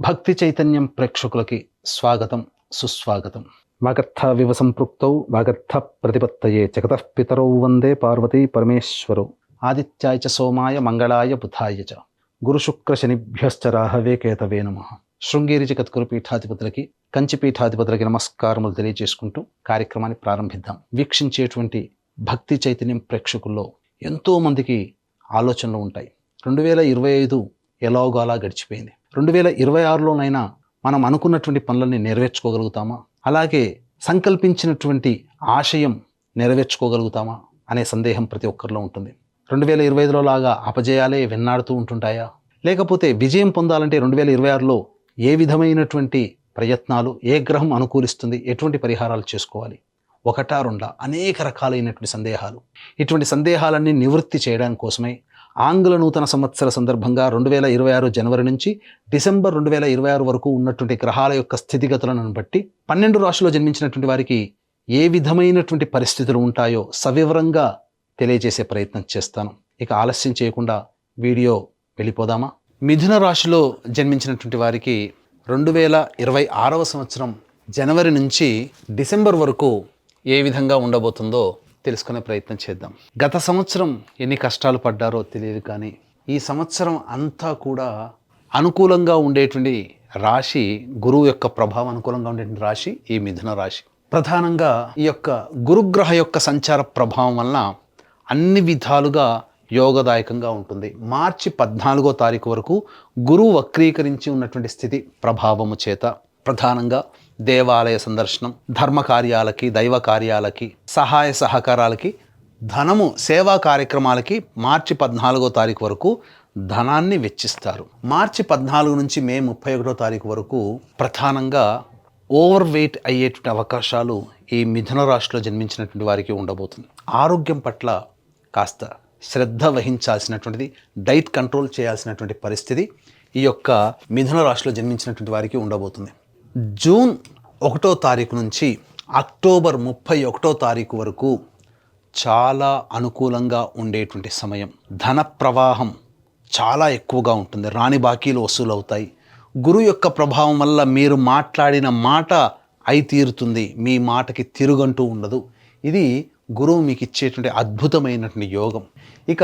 భక్తి చైతన్యం ప్రేక్షకులకి స్వాగతం సుస్వాగతం. వాగర్థ సంపృక్తౌ వాగర్థ ప్రతిపత్తయే జగతః పితరౌ వందే పార్వతీ పరమేశ్వరౌ. ఆదిత్యాయ చ సోమాయ మంగళాయ బుధాయ చ గురుశుక్ర శనిభ్యశ్చ రాహవే కేతవే నమః. శృంగేరి జగద్గురు పీఠాధిపతులకి కంచి పీఠాధిపతులకి నమస్కారములు తెలియజేసుకుంటూ కార్యక్రమాన్ని ప్రారంభిద్దాం. వీక్షించేటువంటి భక్తి చైతన్యం ప్రేక్షకుల్లో ఎంతో మందికి ఆలోచనలు ఉంటాయి. 2025 ఎలాగోలా గడిచిపోయింది. 2026లోనైనా మనం అనుకున్నటువంటి పనులని నెరవేర్చుకోగలుగుతామా, అలాగే సంకల్పించినటువంటి ఆశయం నెరవేర్చుకోగలుగుతామా అనే సందేహం ప్రతి ఒక్కరిలో ఉంటుంది. 2025లో లాగా అపజయాలే వెన్నాడుతూ ఉంటుంటాయా, లేకపోతే విజయం పొందాలంటే 2026లో ఏ విధమైనటువంటి ప్రయత్నాలు, ఏ గ్రహం అనుకూలిస్తుంది, ఎటువంటి పరిహారాలు చేసుకోవాలి, ఒకటా రెండా అనేక రకాలైనటువంటి సందేహాలు. ఇటువంటి సందేహాలన్నీ నివృత్తి చేయడం కోసమై ఆంగ్ల నూతన సంవత్సర సందర్భంగా 2026 జనవరి నుంచి డిసెంబర్ 2026 వరకు ఉన్నటువంటి గ్రహాల యొక్క స్థితిగతులను బట్టి 12 రాశుల్లో జన్మించినటువంటి వారికి ఏ విధమైనటువంటి పరిస్థితులు ఉంటాయో సవివరంగా తెలియజేసే ప్రయత్నం చేస్తాను. ఇక ఆలస్యం చేయకుండా వీడియో వెళ్ళిపోదామా. మిథున రాశిలో జన్మించినటువంటి వారికి 2026వ సంవత్సరం జనవరి నుంచి డిసెంబర్ వరకు ఏ విధంగా ఉండబోతుందో తెలుసుకునే ప్రయత్నం చేద్దాం. గత సంవత్సరం ఎన్ని కష్టాలు పడ్డారో తెలియదు, కానీ ఈ సంవత్సరం అంతా కూడా అనుకూలంగా ఉండేటువంటి రాశి, గురువు యొక్క ప్రభావం అనుకూలంగా ఉండేటువంటి రాశి ఈ మిథున రాశి. ప్రధానంగా ఈ యొక్క గురుగ్రహ యొక్క సంచార ప్రభావం వలన అన్ని విధాలుగా యోగదాయకంగా ఉంటుంది. మార్చి 14వ తారీఖు వరకు గురువు వక్రీకరించి ఉన్నటువంటి స్థితి ప్రభావము చేత ప్రధానంగా దేవాలయ సందర్శనం, ధర్మ కార్యాలకి, దైవ కార్యాలకి, సహాయ సహకారాలకి, ధనము, సేవా కార్యక్రమాలకి మార్చి 14వ తారీఖు వరకు ధనాన్ని వెచ్చిస్తారు. మార్చి 14 నుంచి మే 31వ తారీఖు వరకు ప్రధానంగా ఓవర్ వెయిట్ అయ్యేటువంటి అవకాశాలు ఈ మిథున రాశిలో జన్మించినటువంటి వారికి ఉండబోతుంది. ఆరోగ్యం పట్ల కాస్త శ్రద్ధ వహించాల్సినటువంటిది, డైట్ కంట్రోల్ చేయాల్సినటువంటి పరిస్థితి ఈ యొక్క మిథున రాశిలో జన్మించినటువంటి వారికి ఉండబోతుంది. జూన్ 1వ తారీఖు నుంచి అక్టోబర్ 31వ తారీఖు వరకు చాలా అనుకూలంగా ఉండేటువంటి సమయం. ధన ప్రవాహం చాలా ఎక్కువగా ఉంటుంది. రాని బాకీలు వసూలు అవుతాయి. గురువు యొక్క ప్రభావం వల్ల మీరు మాట్లాడిన మాట అయి తీరుతుంది. మీ మాటకి తిరుగంటూ ఉండదు. ఇది గురువు మీకు ఇచ్చేటువంటి అద్భుతమైనటువంటి యోగం. ఇక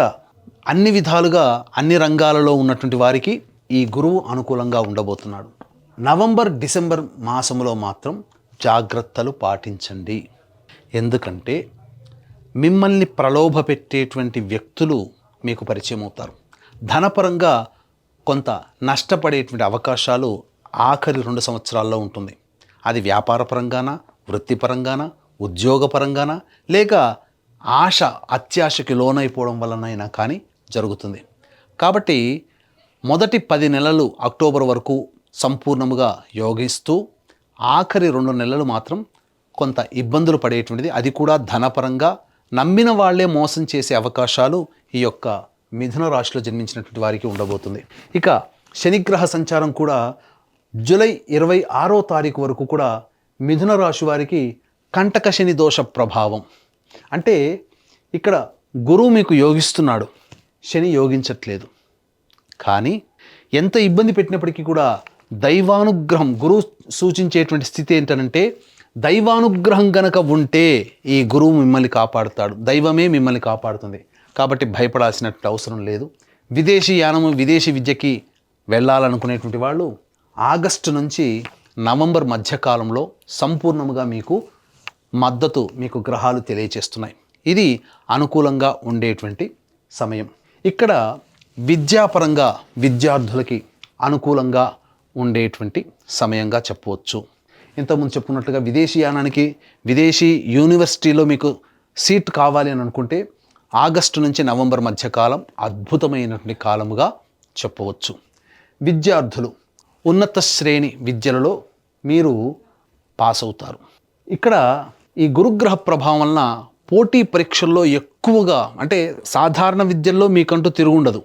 అన్ని విధాలుగా అన్ని రంగాలలో ఉన్నటువంటి వారికి ఈ గురువు అనుకూలంగా ఉండబోతున్నాడు. నవంబర్ డిసెంబర్ మాసంలో మాత్రం జాగ్రత్తలు పాటించండి. ఎందుకంటే మిమ్మల్ని ప్రలోభ పెట్టేటువంటి వ్యక్తులు మీకు పరిచయం అవుతారు. ధనపరంగా కొంత నష్టపడేటువంటి అవకాశాలు ఆఖరి 2 సంవత్సరాల్లో ఉంటుంది. అది వ్యాపారపరంగానా, వృత్తిపరంగానా, ఉద్యోగపరంగానా, లేక ఆశ అత్యాశకి లోనైపోవడం వలనైనా కానీ జరుగుతుంది. కాబట్టి మొదటి 10 నెలలు అక్టోబర్ వరకు సంపూర్ణముగా యోగిస్తూ ఆఖరి 2 నెలలు మాత్రం కొంత ఇబ్బందులు పడేటువంటిది. అది కూడా ధనపరంగా నమ్మిన వాళ్లే మోసం చేసే అవకాశాలు ఈ యొక్క మిథున రాశిలో జన్మించినటువంటి వారికి ఉండబోతుంది. ఇక శనిగ్రహ సంచారం కూడా జూలై 26వ తారీఖు వరకు కూడా మిథున రాశి వారికి కంటక శని దోష ప్రభావం. అంటే ఇక్కడ గురువు మీకు యోగిస్తున్నాడు, శని యోగించట్లేదు. కానీ ఎంత ఇబ్బంది పెట్టినప్పటికీ కూడా దైవానుగ్రహం, గురువు సూచించేటువంటి స్థితి ఏంటనంటే దైవానుగ్రహం గనక ఉంటే ఈ గురువు మిమ్మల్ని కాపాడుతాడు, దైవమే మిమ్మల్ని కాపాడుతుంది. కాబట్టి భయపడాల్సినట్టు అవసరం లేదు. విదేశీ యానము, విదేశీ విద్యకి వెళ్ళాలనుకునేటువంటి వాళ్ళు ఆగస్టు నుంచి నవంబర్ మధ్యకాలంలో సంపూర్ణముగా మీకు మద్దతు మీకు గ్రహాలు తెలియచేస్తున్నాయి. ఇది అనుకూలంగా ఉండేటువంటి సమయం. ఇక్కడ విద్యాపరంగా విద్యార్థులకి అనుకూలంగా ఉండేటువంటి సమయంగా చెప్పవచ్చు. ఇంతకుముందు చెప్పుకున్నట్టుగా విదేశీ యానానికి, విదేశీ యూనివర్సిటీలో మీకు సీట్ కావాలి అని అనుకుంటే ఆగస్టు నుంచి నవంబర్ మధ్యకాలం అద్భుతమైనటువంటి కాలముగా చెప్పవచ్చు. విద్యార్థులు ఉన్నత శ్రేణి విద్యలలో మీరు పాస్ అవుతారు. ఇక్కడ ఈ గురుగ్రహ ప్రభావం వలన పోటీ పరీక్షల్లో ఎక్కువగా, అంటే సాధారణ విద్యల్లో మీకంటూ తిరుగుండదు,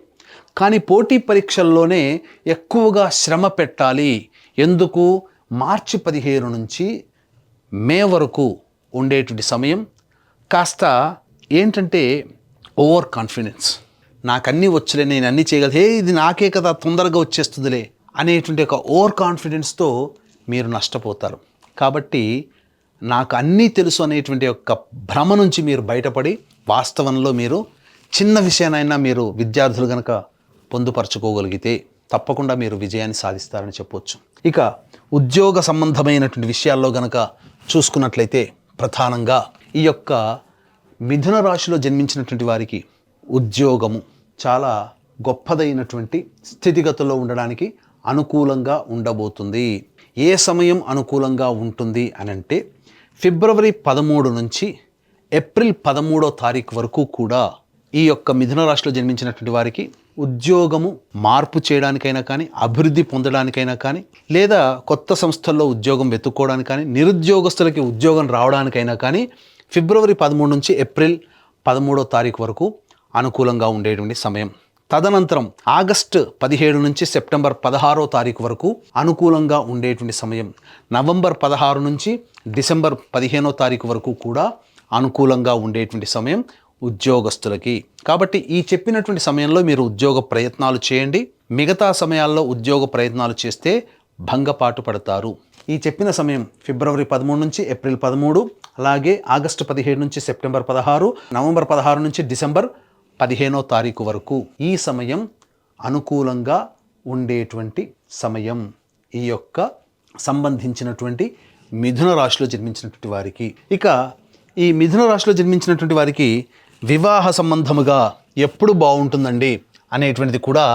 కానీ పోటీ పరీక్షల్లోనే ఎక్కువగా శ్రమ పెట్టాలి. ఎందుకు? మార్చి 15 నుంచి మే వరకు ఉండేటువంటి సమయం కాస్త ఏంటంటే ఓవర్ కాన్ఫిడెన్స్, నాకన్నీ వచ్చలే, నేను అన్నీ చేయగలను, ఇది నాకే కదా, తొందరగా వచ్చేస్తుందిలే అనేటువంటి ఒక ఓవర్ కాన్ఫిడెన్స్తో మీరు నష్టపోతారు. కాబట్టి నాకు అన్నీ తెలుసు అనేటువంటి ఒక భ్రమ నుంచి మీరు బయటపడి వాస్తవంలో మీరు చిన్న విషయానైనా మీరు విద్యార్థులు కనుక పొందుపరచుకోగలిగితే తప్పకుండా మీరు విజయాన్ని సాధిస్తారని చెప్పవచ్చు. ఇక ఉద్యోగ సంబంధమైనటువంటి విషయాల్లో గనక చూసుకున్నట్లయితే ప్రధానంగా ఈ యొక్క మిథున రాశిలో జన్మించినటువంటి వారికి ఉద్యోగము చాలా గొప్పదైనటువంటి స్థితిగతుల్లో ఉండడానికి అనుకూలంగా ఉండబోతుంది. ఏ సమయం అనుకూలంగా ఉంటుంది అని అంటే ఫిబ్రవరి 13 నుంచి ఏప్రిల్ 13వ తారీఖు వరకు కూడా ఈ యొక్క మిథున రాశిలో జన్మించినటువంటి వారికి ఉద్యోగము మార్పు చేయడానికైనా కానీ, అభివృద్ధి పొందడానికైనా కానీ, లేదా కొత్త సంస్థల్లో ఉద్యోగం వెతుక్కోవడానికి కానీ, నిరుద్యోగస్తులకి ఉద్యోగం రావడానికైనా కానీ ఫిబ్రవరి 13 నుంచి ఏప్రిల్ 13వ తారీఖు వరకు అనుకూలంగా ఉండేటువంటి సమయం. తదనంతరం ఆగస్టు 17 నుంచి సెప్టెంబర్ 16వ తారీఖు వరకు అనుకూలంగా ఉండేటువంటి సమయం. నవంబర్ 16 నుంచి డిసెంబర్ 15వ తారీఖు వరకు కూడా అనుకూలంగా ఉండేటువంటి సమయం ఉద్యోగస్తులకి. కాబట్టి ఈ చెప్పినటువంటి సమయంలో మీరు ఉద్యోగ ప్రయత్నాలు చేయండి. మిగతా సమయాల్లో ఉద్యోగ ప్రయత్నాలు చేస్తే భంగపాటు పడతారు. ఈ చెప్పిన సమయం ఫిబ్రవరి 13 నుంచి ఏప్రిల్ 13, అలాగే ఆగస్టు 17 నుంచి సెప్టెంబర్ 16, నవంబర్ 16 నుంచి డిసెంబర్ 15వ తారీఖు వరకు ఈ సమయం అనుకూలంగా ఉండేటువంటి సమయం. ఈ యొక్క సంబంధించినటువంటి మిథున రాశిలో జన్మించినటువంటి వారికి. ఇక ఈ మిథున రాశిలో జన్మించినటువంటి వారికి వివాహ సంబంధముగా ఎప్పుడు బాగుంటుందండి అనేటువంటిది కూడా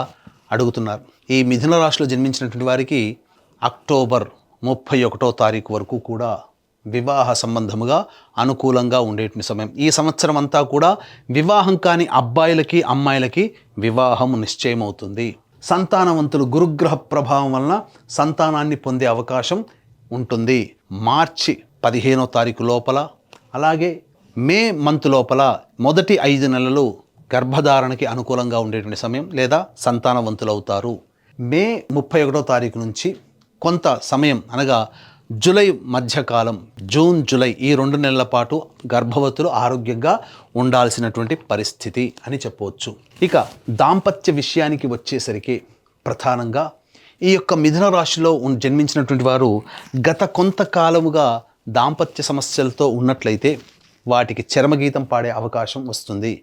అడుగుతున్నారు. ఈ మిథున రాశిలో జన్మించినటువంటి వారికి అక్టోబర్ 31వ తారీఖు వరకు కూడా వివాహ సంబంధముగా అనుకూలంగా ఉండేటువంటి సమయం. ఈ సంవత్సరం అంతా కూడా వివాహం కాని అబ్బాయిలకి అమ్మాయిలకి వివాహం నిశ్చయమవుతుంది. సంతానవంతులు గురుగ్రహ ప్రభావం వలన సంతానాన్ని పొందే అవకాశం ఉంటుంది. మార్చి 15వ తారీఖు లోపల, అలాగే మే మంత్ లోపల మొదటి 5 నెలలు గర్భధారణకి అనుకూలంగా ఉండేటువంటి సమయం, లేదా సంతానవంతులు అవుతారు. మే 31వ తారీఖు నుంచి కొంత సమయం అనగా జూలై మధ్యకాలం, జూన్ జూలై ఈ 2 నెలల పాటు గర్భవతులు ఆరోగ్యంగా ఉండాల్సినటువంటి పరిస్థితి అని చెప్పవచ్చు. ఇక దాంపత్య విషయానికి వచ్చేసరికి ప్రధానంగా ఈ యొక్క మిథున రాశిలో జన్మించినటువంటి వారు గత కొంతకాలముగా దాంపత్య సమస్యలతో ఉన్నట్లయితే వాటికి చరమగీతం పాడే అవకాశం వస్తుంది.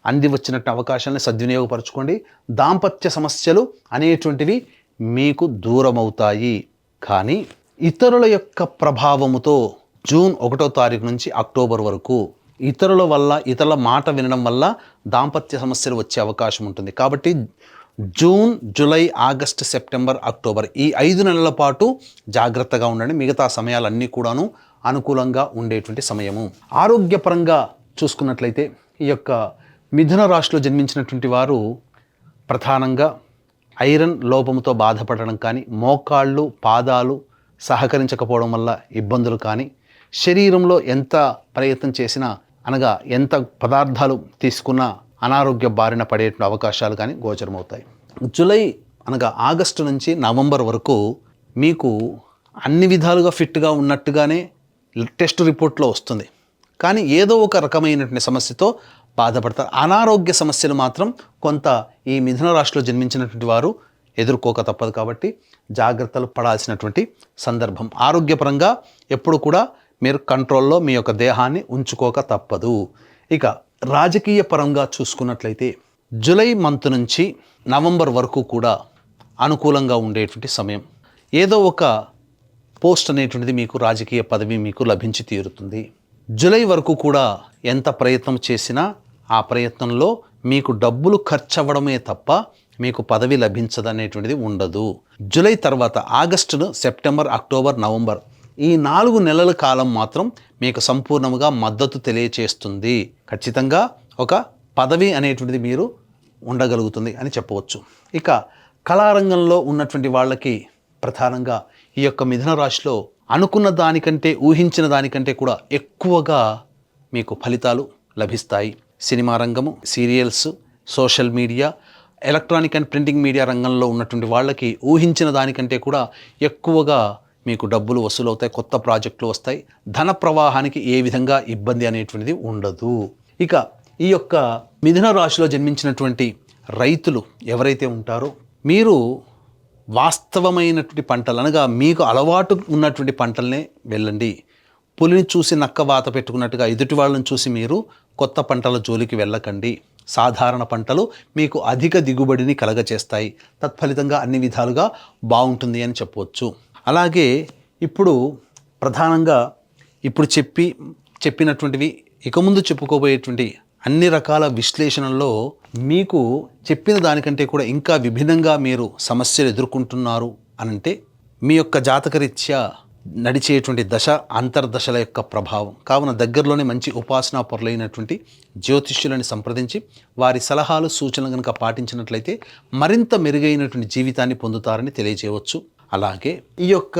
అంది వచ్చినట్టు అవకాశాలను సద్వినియోగపరచుకోండి. దాంపత్య సమస్యలు అనేటువంటివి మీకు దూరమవుతాయి. కానీ ఇతరుల యొక్క ప్రభావముతో జూన్ 1వ తారీఖు నుంచి అక్టోబర్ వరకు ఇతరుల వల్ల, ఇతరుల మాట వినడం వల్ల దాంపత్య సమస్యలు వచ్చే అవకాశం ఉంటుంది. కాబట్టి June, July, August, September, October ఈ 5 నెలల పాటు జాగ్రత్తగా ఉండండి. మిగతా సమయాలన్నీ కూడాను అనుకూలంగా ఉండేటువంటి సమయము. ఆరోగ్యపరంగా చూసుకున్నట్లయితే ఈ యొక్క మిథున రాశిలో జన్మించినటువంటి వారు ప్రధానంగా ఐరన్ లోపంతో బాధపడడం కానీ, మోకాళ్ళు, పాదాలు సహకరించకపోవడం వల్ల ఇబ్బందులు కానీ, శరీరంలో ఎంత ప్రయత్నం చేసినా అనగా ఎంత పదార్థాలు తీసుకున్నా అనారోగ్య బారిన పడేటువంటి అవకాశాలు కానీ గోచరమవుతాయి. జూలై అనగా ఆగస్టు నుంచి నవంబర్ వరకు మీకు అన్ని విధాలుగా ఫిట్గా ఉన్నట్టుగానే టెస్ట్ రిపోర్ట్లో వస్తుంది. కానీ ఏదో ఒక రకమైనటువంటి సమస్యతో బాధపడతారు. అనారోగ్య సమస్యలు మాత్రం కొంత ఈ మిథున రాశిలో జన్మించినటువంటి వారు ఎదుర్కోక తప్పదు. కాబట్టి జాగ్రత్తలు పడాల్సినటువంటి సందర్భం. ఆరోగ్యపరంగా ఎప్పుడు కూడా మీరు కంట్రోల్లో మీ యొక్క దేహాన్ని ఉంచుకోక తప్పదు. ఇక రాజకీయ పరంగా చూసుకున్నట్లయితే జూలై మంత్ నుంచి నవంబర్ వరకు కూడా అనుకూలంగా ఉండేటువంటి సమయం. ఏదో ఒక పోస్ట్ అనేటువంటిది మీకు, రాజకీయ పదవి మీకు లభించి తీరుతుంది. జూలై వరకు కూడా ఎంత ప్రయత్నం చేసినా ఆ ప్రయత్నంలో మీకు డబ్బులు ఖర్చు అవ్వడమే తప్ప మీకు పదవి లభించదనేటువంటిది ఉండదు. జూలై తర్వాత ఆగస్టు, సెప్టెంబర్, అక్టోబర్, నవంబర్ ఈ 4 నెలల కాలం మాత్రం మీకు సంపూర్ణంగా మద్దతు తెలియచేస్తుంది. ఖచ్చితంగా ఒక పదవి అనేటువంటిది మీరు ఉండగలుగుతుంది అని చెప్పవచ్చు. ఇక కళారంగంలో ఉన్నటువంటి వాళ్ళకి ప్రధానంగా ఈ యొక్క మిథున రాశిలో అనుకున్న దానికంటే, ఊహించిన దానికంటే కూడా ఎక్కువగా మీకు ఫలితాలు లభిస్తాయి. సినిమా రంగము, serials, social media, electronic and printing media రంగంలో ఉన్నటువంటి వాళ్ళకి ఊహించిన దానికంటే కూడా ఎక్కువగా మీకు డబ్బులు వసూలవుతాయి. కొత్త ప్రాజెక్టులు వస్తాయి. ధన ప్రవాహానికి ఏ విధంగా ఇబ్బంది అనేటువంటిది ఉండదు. ఇక ఈ యొక్క మిథున రాశిలో జన్మించినటువంటి రైతులు ఎవరైతే ఉంటారో మీరు వాస్తవమైనటువంటి పంటలు అనగా మీకు అలవాటు ఉన్నటువంటి పంటలనే వెళ్ళండి. పులిని చూసి నక్క వాత పెట్టుకున్నట్టుగా ఎదుటి వాళ్ళని చూసి మీరు కొత్త పంటల జోలికి వెళ్ళకండి. సాధారణ పంటలు మీకు అధిక దిగుబడిని కలగచేస్తాయి, తత్ఫలితంగా అన్ని విధాలుగా బాగుంటుంది అని చెప్పవచ్చు. అలాగే ఇప్పుడు ప్రధానంగా ఇప్పుడు చెప్పినటువంటివి ఇక ముందు చెప్పుకోబోయేటువంటి అన్ని రకాల విశ్లేషణల్లో మీకు చెప్పిన దానికంటే కూడా ఇంకా విభిన్నంగా మీరు సమస్యలు ఎదుర్కొంటున్నారు అనంటే మీ యొక్క జాతకరీత్యా నడిచేటువంటి దశ అంతర్దశల యొక్క ప్రభావం. కావున దగ్గరలోనే మంచి ఉపాసనా పరులైనటువంటి జ్యోతిష్యులను సంప్రదించి వారి సలహాలు సూచనలు కనుక పాటించినట్లయితే మరింత మెరుగైనటువంటి జీవితాన్ని పొందుతారని తెలియజేయవచ్చు. అలాగే ఈ యొక్క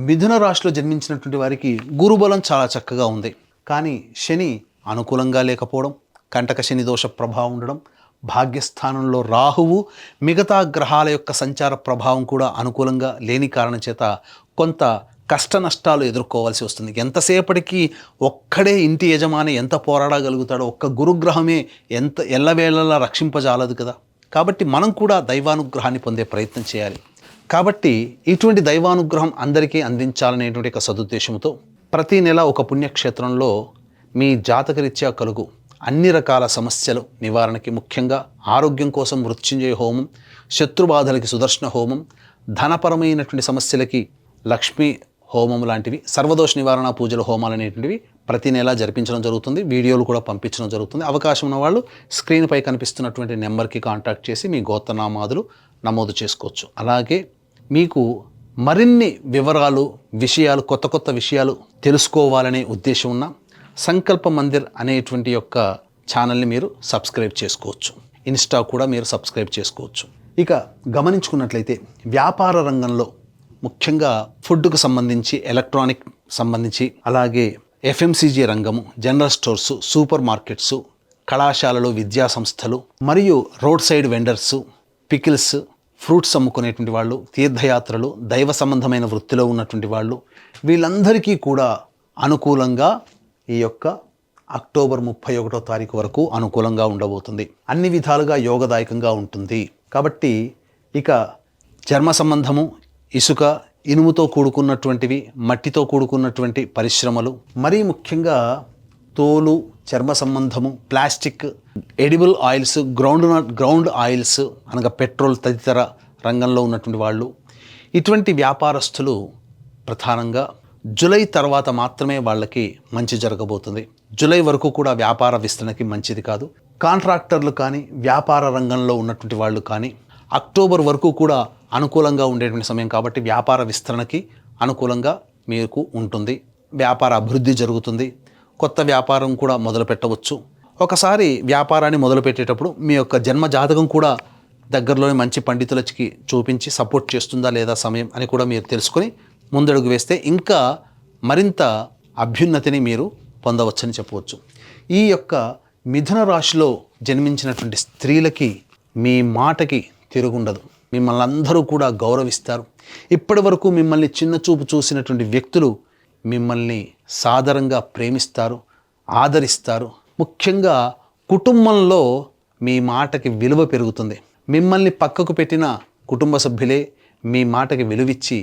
మిథున రాశిలో జన్మించినటువంటి వారికి గురుబలం చాలా చక్కగా ఉంది. కానీ శని అనుకూలంగా లేకపోవడం, కంటక శని దోష ప్రభావం ఉండడం, భాగ్యస్థానంలో రాహువు మిగతా గ్రహాల యొక్క సంచార ప్రభావం కూడా అనుకూలంగా లేని కారణం చేత కొంత కష్ట నష్టాలు ఎదుర్కోవాల్సి వస్తుంది. ఎంతసేపటికి ఒక్కడే ఇంటి యజమాని ఎంత పోరాడగలుగుతాడో, ఒక్క గురుగ్రహమే ఎంత ఎల్లవేళలా రక్షింపజాలదు కదా. కాబట్టి మనం కూడా దైవానుగ్రహాన్ని పొందే ప్రయత్నం చేయాలి. కాబట్టి ఇటువంటి దైవానుగ్రహం అందరికీ అందించాలనేటువంటి ఒక సదుద్దేశంతో ప్రతి నెల ఒక పుణ్యక్షేత్రంలో మీ జాతకరీత్యా కలుగు అన్ని రకాల సమస్యలు నివారణకి, ముఖ్యంగా ఆరోగ్యం కోసం మృత్యుంజయ హోమం, శత్రుబాధలకి సుదర్శన హోమం, ధనపరమైనటువంటి సమస్యలకి లక్ష్మీ హోమం లాంటివి, సర్వదోష నివారణ పూజల హోమాలు అనేటువంటివి ప్రతి నెల జరిపించడం జరుగుతుంది. వీడియోలు కూడా పంపించడం జరుగుతుంది. అవకాశం ఉన్న వాళ్ళు స్క్రీన్పై కనిపిస్తున్నటువంటి నెంబర్కి కాంటాక్ట్ చేసి మీ గోత్రనామాదులు నమోదు చేసుకోవచ్చు. అలాగే మీకు మరిన్ని వివరాలు, విషయాలు, కొత్త కొత్త విషయాలు తెలుసుకోవాలనే ఉద్దేశం ఉన్న సంకల్ప మందిర్ అనేటువంటి యొక్క ఛానల్ని మీరు సబ్స్క్రైబ్ చేసుకోవచ్చు. ఇన్స్టా కూడా మీరు సబ్స్క్రైబ్ చేసుకోవచ్చు. ఇక గమనించుకున్నట్లయితే వ్యాపార రంగంలో ముఖ్యంగా ఫుడ్కు సంబంధించి, ఎలక్ట్రానిక్ సంబంధించి, అలాగే ఎఫ్ఎంసీజీ రంగము, జనరల్ స్టోర్సు, సూపర్ మార్కెట్సు, కళాశాలలు, విద్యా సంస్థలు మరియు roadside vendors, pickles, fruits అమ్ముకునేటువంటి వాళ్ళు, తీర్థయాత్రలు, దైవ సంబంధమైన వృత్తిలో ఉన్నటువంటి వాళ్ళు, వీళ్ళందరికీ కూడా అనుకూలంగా ఈ యొక్క అక్టోబర్ 31వ తారీఖు వరకు అనుకూలంగా ఉండబోతుంది. అన్ని విధాలుగా యోగదాయకంగా ఉంటుంది. కాబట్టి ఇక చర్మ సంబంధము, ఇసుక, ఇనుముతో కూడుకున్నటువంటివి, మట్టితో కూడుకున్నటువంటి పరిశ్రమలు, మరీ ముఖ్యంగా తోలు, చర్మ సంబంధము, plastic, edible oils, ground oils అనగా పెట్రోల్ తదితర రంగంలో ఉన్నటువంటి వాళ్ళు, ఇటువంటి వ్యాపారస్తులు ప్రధానంగా జూలై తర్వాత మాత్రమే వాళ్ళకి మంచి జరగబోతుంది. జూలై వరకు కూడా వ్యాపార విస్తరణకి మంచిది కాదు. కాంట్రాక్టర్లు కానీ, వ్యాపార రంగంలో ఉన్నటువంటి వాళ్ళు కానీ అక్టోబర్ వరకు కూడా అనుకూలంగా ఉండేటువంటి సమయం కాబట్టి వ్యాపార విస్తరణకి అనుకూలంగా మీకు ఉంటుంది. వ్యాపార అభివృద్ధి జరుగుతుంది. కొత్త వ్యాపారం కూడా మొదలు పెట్టవచ్చు. ఒకసారి వ్యాపారాన్ని మొదలుపెట్టేటప్పుడు మీ యొక్క జన్మ జాతకం కూడా దగ్గరలోని మంచి పండితులకి చూపించి సపోర్ట్ చేస్తుందా లేదా సమయం అని కూడా మీరు తెలుసుకొని ముందడుగు వేస్తే ఇంకా మరింత అభ్యున్నతిని మీరు పొందవచ్చని చెప్పవచ్చు. ఈ యొక్క మిథున రాశిలో జన్మించినటువంటి స్త్రీలకి మీ మాటకి తిరుగుండదు. మిమ్మల్ని అందరూ కూడా గౌరవిస్తారు. ఇప్పటి వరకు మిమ్మల్ని చిన్న చూపు చూసినటువంటి వ్యక్తులు మిమ్మల్ని సాదరంగా ప్రేమిస్తారు, ఆదరిస్తారు. ముఖ్యంగా కుటుంబంలో మీ మాటకి విలువ పెరుగుతుంది. మిమ్మల్ని పక్కకు పెట్టిన కుటుంబ సభ్యులే మీ మాటకి విలువిచ్చి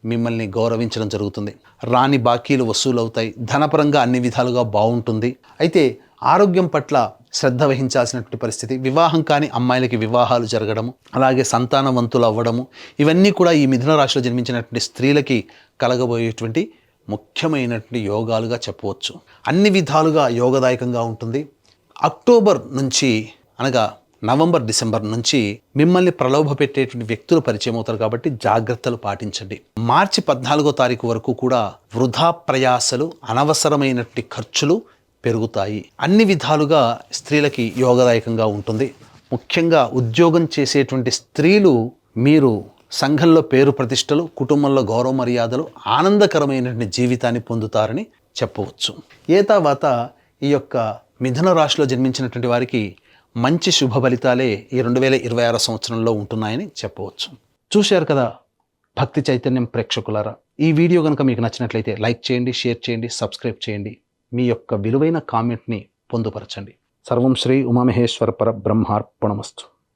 మిమ్మల్ని గౌరవించడం జరుగుతుంది. రాని బాకీలు వసూలవుతాయి. ధనపరంగా అన్ని విధాలుగా బాగుంటుంది. అయితే ఆరోగ్యం పట్ల శ్రద్ధ వహించాల్సినటువంటి పరిస్థితి, వివాహం కాని అమ్మాయిలకి వివాహాలు జరగడము, అలాగే సంతానవంతులు అవ్వడము, ఇవన్నీ కూడా ఈ మిథున రాశిలో జన్మించినటువంటి స్త్రీలకి కలగబోయేటువంటి ముఖ్యమైనటువంటి యోగాలుగా చెప్పవచ్చు. అన్ని విధాలుగా యోగదాయకంగా ఉంటుంది. అక్టోబర్ నుంచి అనగా నవంబర్, డిసెంబర్ నుంచి మిమ్మల్ని ప్రలోభ పెట్టేటువంటి వ్యక్తులు పరిచయం అవుతారు కాబట్టి జాగ్రత్తలు పాటించండి. మార్చి 14వ తారీఖు వరకు కూడా వృధా ప్రయాసలు, అనవసరమైనటువంటి ఖర్చులు పెరుగుతాయి. అన్ని విధాలుగా స్త్రీలకి యోగదాయకంగా ఉంటుంది. ముఖ్యంగా ఉద్యోగం చేసేటువంటి స్త్రీలు మీరు సంఘంలో పేరు ప్రతిష్టలు, కుటుంబంలో గౌరవ మర్యాదలు, ఆనందకరమైనటువంటి జీవితాన్ని పొందుతారని చెప్పవచ్చు. తర్వాత ఈ యొక్క మిథున రాశిలో జన్మించినటువంటి వారికి మంచి శుభ ఫలితాలే ఈ 2026 సంవత్సరంలో ఉంటున్నాయని చెప్పవచ్చు. చూశారు కదా భక్తి చైతన్యం ప్రేక్షకులారా, ఈ వీడియో కనుక మీకు నచ్చినట్లయితే లైక్ చేయండి, షేర్ చేయండి, సబ్స్క్రైబ్ చేయండి. మీ యొక్క విలువైన కామెంట్ని పొందుపరచండి. సర్వం శ్రీ ఉమామహేశ్వర పరబ్రహ్మార్పణమస్తు.